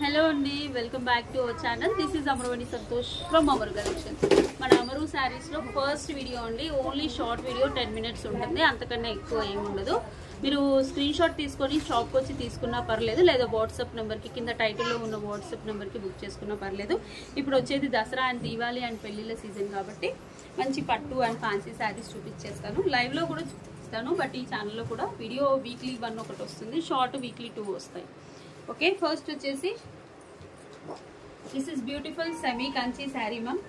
Hello అండి, welcome back to our channel. This is Amaravani Santosh from Amaru collection. మన అమరు శారీస్లో first video అండి. ఓన్లీ షార్ట్ వీడియో 10 minutes ఉంటుంది, అంతకన్నా ఎక్కువ ఏమి ఉండదు. మీరు స్క్రీన్ షాట్ తీసుకొని షాప్కి వచ్చి తీసుకున్నా పర్లేదు, లేదా వాట్సాప్ నెంబర్కి కింద టైటిల్లో ఉన్న వాట్సాప్ నెంబర్కి బుక్ చేసుకున్నా పర్లేదు. ఇప్పుడు వచ్చేది దసరా అండ్ దీవాలి అండ్ పెళ్ళిళ్ళ సీజన్ కాబట్టి మంచి పట్టు అండ్ ఫ్యాన్సీ శారీస్ చూపించేస్తాను. లైవ్లో కూడా చూపిస్తాను, బట్ ఈ ఛానల్లో కూడా వీడియో వీక్లీ 1 ఒకటి వస్తుంది, షార్ట్ వీక్లీ 2 వస్తాయి. ఓకే, ఫస్ట్ వచ్చేసి this is beautiful semi Kanchi sari ma'am.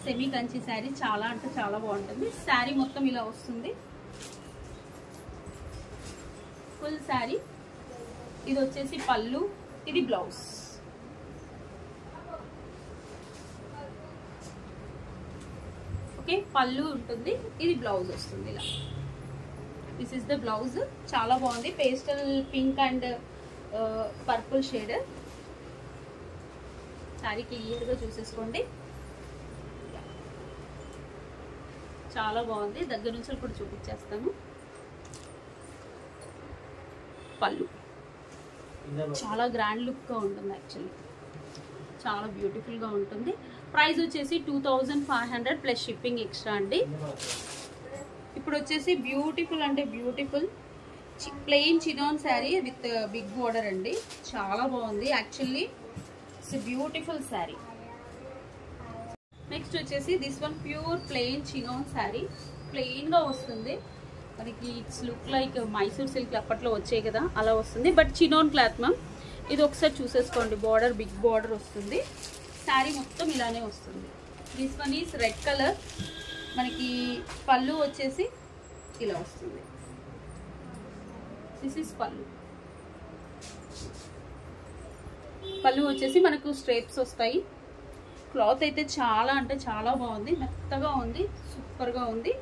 Semi Kanchi sari చాలా అంటే చాలా బాగుంటుంది. శారీ మొత్తం ఇలా వస్తుంది, ఫుల్ శారీ. ఇది వచ్చేసి పళ్ళు, ఇది బ్లౌజ్. ఓకే, పళ్ళు ఉంటుంది, ఇది బ్లౌజ్ వస్తుంది ఇలా. This is the blouse. చాలా బాగుంది, pastel pink and purple shade. Sari క్లియర్గా చూసేసుకోండి, చాలా బాగుంది. దగ్గర నుంచి ఇప్పుడు చూపించేస్తాను. పళ్ళు చాలా గ్రాండ్ లుక్గా ఉంటుంది, యాక్చువల్లీ చాలా బ్యూటిఫుల్గా ఉంటుంది. ప్రైస్ వచ్చేసి 2500 ప్లస్ షిప్పింగ్ ఎక్స్ట్రా అండి. ఇప్పుడు వచ్చేసి బ్యూటిఫుల్ అంటే beautiful plain chinon sari with big border అండి. చాలా బాగుంది, actually it's beautiful sari. Next వచ్చేసి this one pure plain chinon sari. ప్లెయిన్గా వస్తుంది మనకి. It's look like Mysore silk అప్పట్లో వచ్చాయి కదా, అలా వస్తుంది, బట్ చినాన్ క్లాత్ మ్యామ్. ఇది ఒకసారి చూసేసుకోండి, బార్డర్ బిగ్ బార్డర్ వస్తుంది. శారీ మొత్తం ఇలానే వస్తుంది. This one is red colour. మనకి పళ్ళు వచ్చేసి ఇలా వస్తుంది. దిస్ ఈజ్ పళ్ళు. పళ్ళు వచ్చేసి మనకు స్ట్రేప్స్ వస్తాయి. క్లాత్ అయితే చాలా అంటే చాలా బాగుంది, మెత్తగా ఉంది, సూపర్గా ఉంది.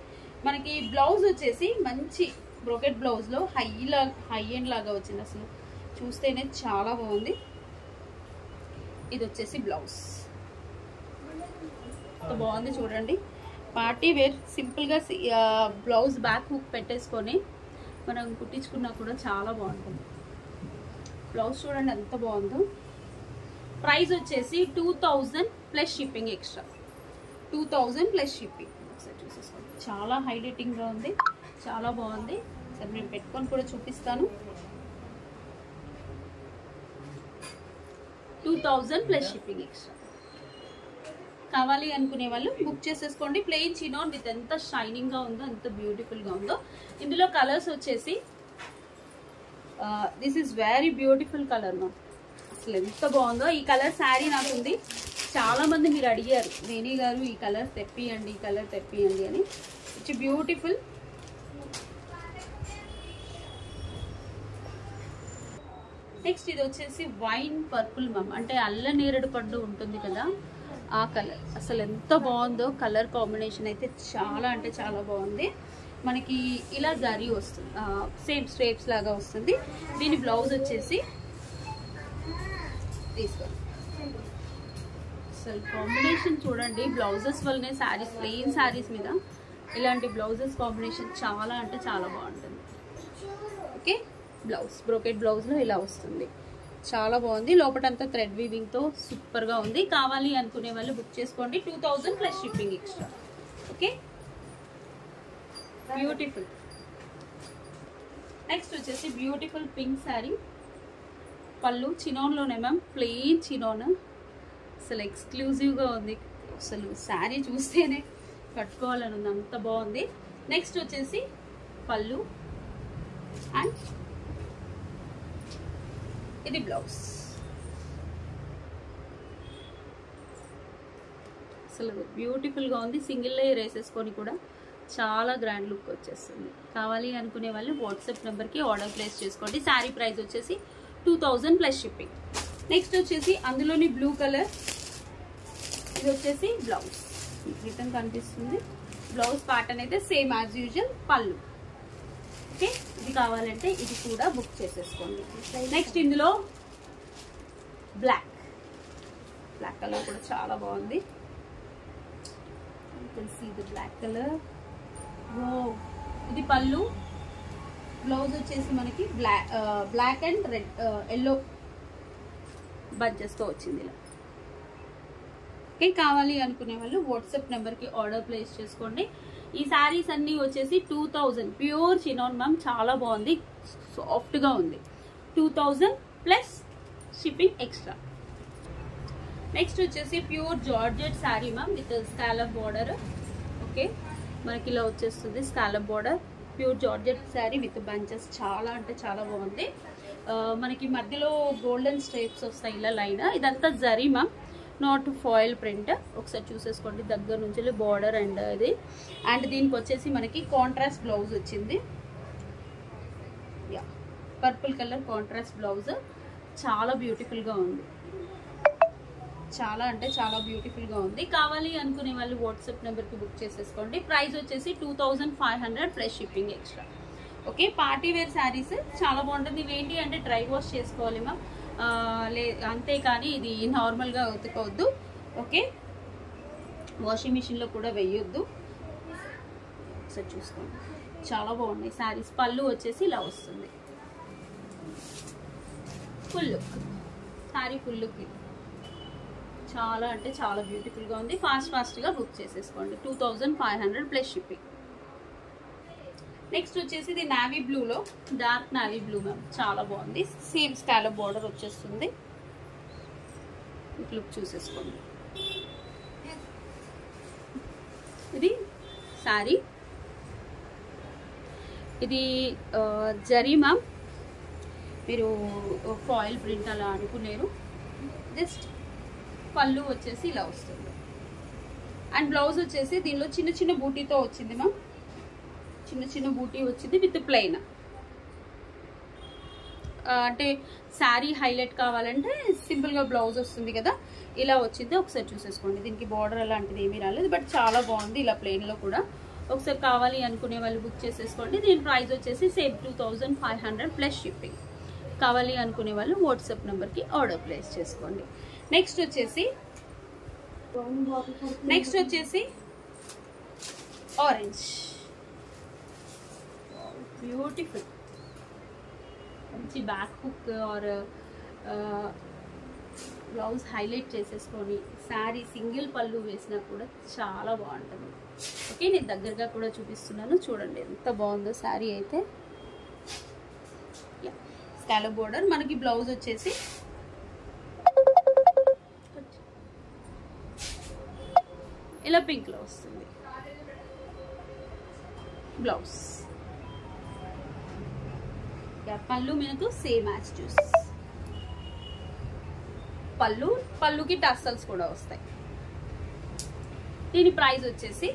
మనకి బ్లౌజ్ వచ్చేసి మంచి బ్రోకెట్ బ్లౌజ్లో హై ఎండ్ లాగా వచ్చింది, అసలు చూస్తేనే చాలా బాగుంది. ఇది వచ్చేసి బ్లౌజ్, బాగుంది చూడండి. పార్టీ వేర్ సింపుల్గా బ్లౌజ్ బ్యాక్ హుక్ పెట్టేసుకొని మనం కుట్టించుకున్నా కూడా చాలా బాగుంటుంది. బ్లౌజ్ చూడండి ఎంత బాగుందో. ప్రైస్ వచ్చేసి 2000 plus shipping extra. 2000 plus shipping. ఒకసారి చూసేసుకోండి, చాలా హైలైటింగ్గా ఉంది, చాలా బాగుంది. సరే నేను పెట్టుకొని కూడా చూపిస్తాను. 2000 ప్లస్ షిప్పింగ్ ఎక్స్ట్రా. కావాలి అనుకునే వాళ్ళు బుక్ చేసేసుకోండి. ప్లెయిన్ చినాన్ విత్ ఎంత షైనింగ్గా ఉందో, ఎంత బ్యూటిఫుల్గా ఉందో. ఇందులో కలర్స్ వచ్చేసి this is very beautiful colour ma'am. అసలు ఎంత బాగుందో ఈ కలర్. శారీ నాకు ఉంది, చాలా మంది మీరు అడిగారు, వేణి గారు ఈ కలర్ తెప్పియండి, ఈ కలర్ తెప్పియండి అని. It's beautiful. నెక్స్ట్ ఇది వచ్చేసి వైన్ పర్పుల్ మ్యామ్, అంటే అల్ల నేరేడు పండు ఉంటుంది కదా, ఆ కలర్. అసలు ఎంత బాగుందో కలర్ కాంబినేషన్ అయితే, చాలా అంటే చాలా బాగుంది. మనకి ఇలా జరీ వస్తుంది, సేమ్ స్ట్రేప్స్ లాగా వస్తుంది. దీని బ్లౌజ్ వచ్చేసి తీసుకోండి. అసలు కాంబినేషన్ చూడండి, బ్లౌజెస్ వల్లనే శారీస్, ప్లెయిన్ శారీస్ మీద ఇలాంటి బ్లౌజెస్ కాంబినేషన్ చాలా అంటే చాలా బాగుంటుంది. ఓకే, బ్లౌజ్ బ్రోకెట్ బ్లౌజ్లో ఇలా వస్తుంది, చాలా బాగుంది. లోపటంతా థ్రెడ్ వీవింగ్తో సూపర్గా ఉంది. కావాలి అనుకునే వాళ్ళు బుక్ చేసుకోండి. 2000 plus shipping extra. Okay, beautiful. Next వచ్చేసి బ్యూటిఫుల్ పింక్ శారీ. పళ్ళు చినాన్లోనే మ్యామ్, ప్లెయిన్ చినాన్. అసలు ఎక్స్క్లూజివ్గా ఉంది, అసలు శారీ చూస్తేనే కట్టుకోవాలని ఉంది, అంత బాగుంది. నెక్స్ట్ వచ్చేసి పళ్ళు అండ్ ఇది బ్లౌజ్. అసలు బ్యూటిఫుల్గా ఉంది. సింగిల్ లేయర్ వేసేసుకొని కూడా చాలా గ్రాండ్ లుక్ వచ్చేస్తుంది. కావాలి అనుకునే వాళ్ళు వాట్సాప్ నెంబర్కి ఆర్డర్ ప్లేస్ చేసుకోండి. శారీ ప్రైస్ వచ్చేసి 2000 ప్లస్ షిప్పింగ్. నెక్స్ట్ వచ్చేసి అందులోని బ్లూ కలర్. ఇది వచ్చేసి బ్లౌజ్, రిటర్న్ కనిపిస్తుంది. బ్లౌజ్ ప్యాటర్న్ అయితే సేమ్ యాజ్ యూజువల్. పళ్ళు. ఓకే, ఇది కావాలంటే ఇది కూడా బుక్ చేసేసుకోండి. నెక్స్ట్ ఇందులో బ్లాక్ కలర్ కూడా చాలా బాగుంది. ఇది బ్లాక్ కలర్. ఇది పళ్ళు, బ్లౌజ్ వచ్చేసి మనకి బ్లాక్ అండ్ రెడ్ ఎల్లో బంచెస్తో వచ్చింది ఇలా. ఓకే, కావాలి అనుకునే వాళ్ళు వాట్సాప్ నెంబర్కి ఆర్డర్ ప్లేస్ చేసుకోండి. ఈ శారీస్ అన్నీ వచ్చేసి 2000 ప్యూర్ చినాన్ మ్యామ్, చాలా బాగుంది, సాఫ్ట్గా ఉంది. 2000 ప్లస్ షిప్పింగ్ ఎక్స్ట్రా. నెక్స్ట్ వచ్చేసి pure georgette sari ma'am with scallop border. Okay, మనకి ఇలా వచ్చేస్తుంది scallop border. Pure georgette sari with bunches, చాలా అంటే చాలా బాగుంది. మనకి మధ్యలో గోల్డెన్ స్ట్రైప్స్ వస్తాయి ఇలా లైన్. ఇదంతా zari ma'am, not foil print. ఒకసారి చూసేసుకోండి దగ్గర నుంచి బార్డర్ అండ్ ఇది. అండ్ దీనికి వచ్చేసి మనకి కాంట్రాస్ట్ బ్లౌజ్ వచ్చింది. Yeah, purple colour contrast blouse, చాలా బ్యూటిఫుల్గా ఉంది, చాలా అంటే చాలా బ్యూటిఫుల్గా ఉంది. కావాలి అనుకునే వాళ్ళు వాట్సాప్ నెంబర్కి బుక్ చేసేసుకోండి. ప్రైస్ వచ్చేసి 2500 plus shipping extra. Okay, party wear saris చాలా బాగుంటుంది. ఇవి ఏంటి అంటే డ్రై వాష్ చేసుకోవాలి మ్యామ్, అంతేకాని ఇది నార్మల్గా ఉతుకోవద్దు. ఓకే, వాషింగ్ మిషన్లో కూడా వేయొద్దు. ఒకసారి చూసుకోండి, చాలా బాగున్నాయి శారీస్. పళ్ళు వచ్చేసి ఇలా వస్తుంది, full look sari, full look. చాలా అంటే చాలా బ్యూటిఫుల్గా ఉంది. ఫాస్ట్గా బుక్ చేసేసుకోండి. 2500 ప్లస్ షిప్పింగ్. నెక్స్ట్ వచ్చేసి ఇది నావీ బ్లూలో, డార్క్ నావీ బ్లూ మ్యామ్, చాలా బాగుంది. సేమ్ స్కాలప్ బార్డర్ వచ్చేస్తుంది. లుక్ చూసేసుకోండి. ఇది శారీ, ఇది జరీ మ్యామ్, మీరు ఫాయిల్ ప్రింట్ అలా అనుకునేరు. జస్ట్ పళ్ళు వచ్చేసి ఇలా వస్తుంది. అండ్ బ్లౌజ్ వచ్చేసి దీనిలో చిన్న చిన్న బూటీతో వచ్చింది మ్యామ్, చిన్న చిన్న బూటీ వచ్చింది విత్ ప్లెయిన్. అంటే శారీ హైలైట్ కావాలంటే సింపుల్గా బ్లౌజ్ వస్తుంది కదా, ఇలా వచ్చింది. ఒకసారి చూసేసుకోండి. దీనికి బార్డర్ అలాంటిది ఏమీ రాలేదు, బట్ చాలా బాగుంది ఇలా ప్లెయిన్లో కూడా. ఒకసారి కావాలి అనుకునే వాళ్ళు బుక్ చేసేసుకోండి. దీని ప్రైస్ వచ్చేసి సేమ్ 2500 ప్లస్ షిప్పింగ్. కావాలి అనుకునే వాళ్ళు వాట్సాప్ నెంబర్కి ఆర్డర్ ప్లేస్ చేసుకోండి. నెక్స్ట్ వచ్చేసి ఆరెంజ్, బ్యూటిఫుల్, మంచి back hook are blouse highlight చేసేసుకొని శారీ సింగిల్ పళ్ళు వేసినా కూడా చాలా బాగుంటుంది. ఓకే, నేను దగ్గరగా కూడా చూపిస్తున్నాను, చూడండి ఎంత బాగుందో శారీ అయితే. స్కాలప్ బోర్డర్, మనకి బ్లౌజ్ వచ్చేసి ఇలా పింక్ లో వస్తుంది బ్లౌజ్. పళ్ళు మనకు సేమ్ యాజ్ జ్యూస్. పళ్ళుకి టస్సల్స్ కూడా వస్తాయి. దీని ప్రైస్ వచ్చేసి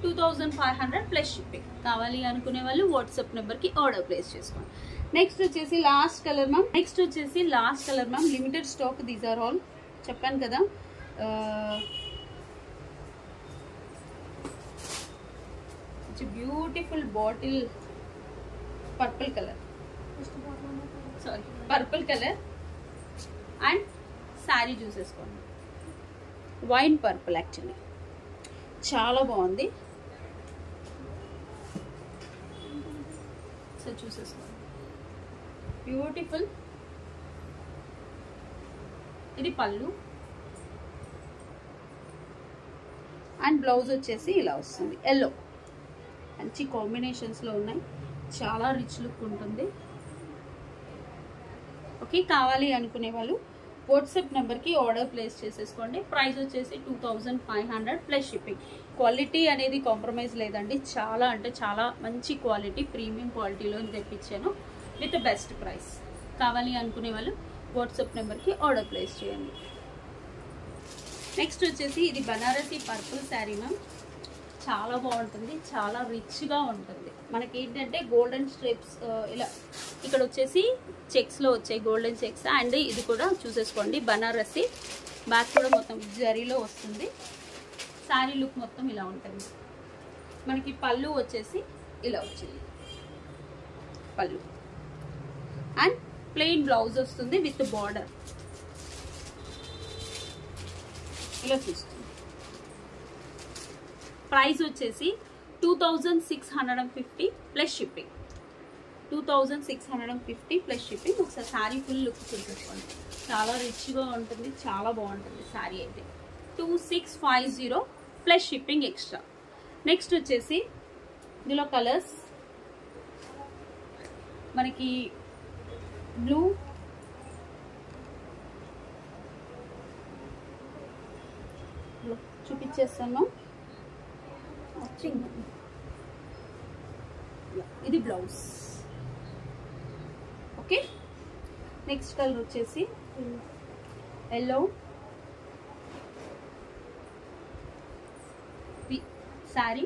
2500 ప్లస్ షిప్పింగ్. కావాలి అనుకునే వాళ్ళు వాట్సాప్ నెంబర్కి ఆర్డర్ ప్లేస్ చేసుకోండి. నెక్స్ట్ వచ్చేసి last colour ma'am, limited stock. These are all చెప్పాను కదా. Beautiful bottle purple colour and sari చూసేసుకోండి. వైన్ పర్పుల్, యాక్చువల్లీ చాలా బాగుంది. సో చూసేసుకోండి, బ్యూటిఫుల్. ఇది పళ్ళు అండ్ బ్లౌజ్ వచ్చేసి ఇలా వస్తుంది. ఎల్లో, మంచి కాంబినేషన్స్లో ఉన్నాయి, చాలా రిచ్ లుక్ ఉంటుంది. ఓకే, కావాలి అనుకునే వాళ్ళు వాట్సాప్ నెంబర్కి ఆర్డర్ ప్లేస్ చేసేసుకోండి. ప్రైస్ వచ్చేసి 2500 ప్లస్ షిప్పింగ్. క్వాలిటీ అనేది కాంప్రమైజ్ లేదండి, చాలా అంటే చాలా మంచి క్వాలిటీ, ప్రీమియం క్వాలిటీలో తెప్పించాను విత్ బెస్ట్ ప్రైస్. కావాలి అనుకునే వాళ్ళు వాట్సాప్ నెంబర్కి ఆర్డర్ ప్లేస్ చేయండి. నెక్స్ట్ వచ్చేసి ఇది బనారసి పర్పుల్ శారీ మ్యామ్, చాలా బాగుంటుంది, చాలా రిచ్గా ఉంటుంది. మనకి ఏంటంటే గోల్డెన్ స్ట్రిప్స్ ఇలా ఇక్కడ వచ్చేసి చెక్స్లో వచ్చాయి, గోల్డెన్ చెక్స్. అండ్ ఇది కూడా చూసేసుకోండి బనారసి, బ్యాక్ కూడా మొత్తం జరీలో వస్తుంది. శారీ లుక్ మొత్తం ఇలా ఉంటుంది. మనకి పళ్ళు వచ్చేసి ఇలా వచ్చింది పళ్ళు అండ్ ప్లెయిన్ బ్లౌజ్ వస్తుంది విత్ బార్డర్ ఇలా చూస్తుంది. ప్రైస్ వచ్చేసి 2650 ప్లస్ షిప్పింగ్. 2650 plus shipping. ఒకసారి శారీ ఫుల్ లుక్ చూసేసుకోండి, చాలా రిచ్గా ఉంటుంది, చాలా బాగుంటుంది శారీ అయితే. 2650 ప్లస్ షిప్పింగ్ ఎక్స్ట్రా. నెక్స్ట్ వచ్చేసి ఇందులో కలర్స్ మనకి బ్లూ, చూపించేస్తాను. ఇది బ్లౌజ్. ఓకే, నెక్స్ట్ కలర్ వచ్చేసి ఎల్లో, శారీ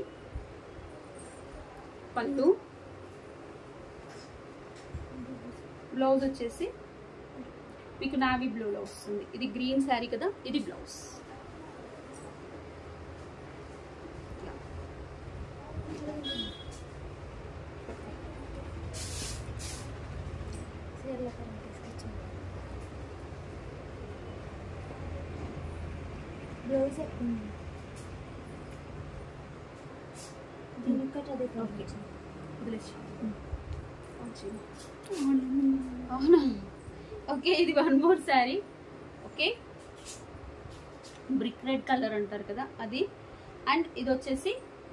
పళ్ళు, బ్లౌజ్ వచ్చేసి మీకు నావీ బ్లూలో వస్తుంది. ఇది గ్రీన్ శారీ కదా, ఇది బ్లౌజ్. బ్లౌజ్ దీనికట్ అదే అవునా? ఓకే, ఇది one more sari. Okay, brick red colour అంటారు కదా అది. అండ్ ఇది వచ్చేసి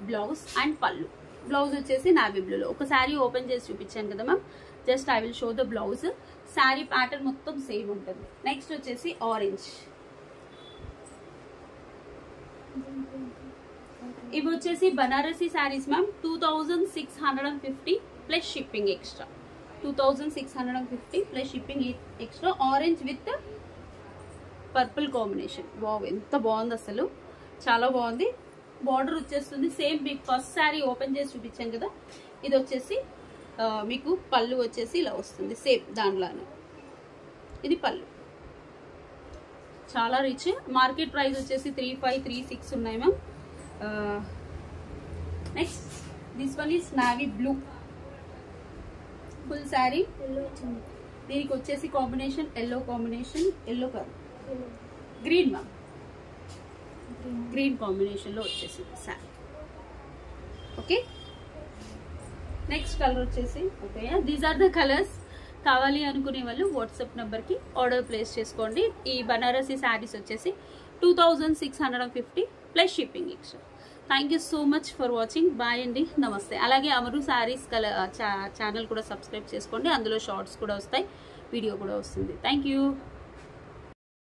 బ్లౌజ్ అండ్ పళ్ళు. బ్లౌజ్ వచ్చేసి నావీ బ్లూలో. ఒక శారీ ఓపెన్ చేసి చూపించాను కదా ma'am, just I will show the blouse. Sari pattern మొత్తం సేమ్ ఉంటుంది. నెక్స్ట్ వచ్చేసి ఆరెంజ్. ఇవి వచ్చేసి Banarasi saris ma'am. 2650 plus shipping extra. 2650 plus shipping extra. Orange with purple combination. Wow, ఎంత బాగుంది అసలు, చాలా బాగుంది. బార్డర్ వచ్చేస్తుంది సేమ్. మీకు ఫస్ట్ శారీ ఓపెన్ చేసి చూపించాను కదా, ఇది వచ్చేసి మీకు పళ్ళు వచ్చేసి ఇలా వస్తుంది సేమ్ దాంట్లోనే. ఇది పళ్ళు, చాలా రిచ్. మార్కెట్ ప్రైస్ వచ్చేసి 3536 ఉన్నాయి ma'am. Next this one is navy blue full sari. దీనికి వచ్చేసి combination yellow combination, yellow colour, green ma'am, green combination లో వచ్చేసింది శారీ. ఓకే, నెక్స్ట్ కలర్ వచ్చేసి okay, these are the colours. కావాలి అనుకునే వాళ్ళు వాట్సాప్ నెంబర్కి ఆర్డర్ ప్లేస్ చేసుకోండి. ఈ బనారసీ శారీస్ వచ్చేసి 2650 plus shipping extra. Thank you so much for watching. Bye అండి, నమస్తే. అలాగే అమరు శారీస్ ఛానల్ కూడా సబ్స్క్రైబ్ చేసుకోండి, అందులో షార్ట్స్ కూడా వస్తాయి, వీడియో కూడా వస్తుంది. Thank you.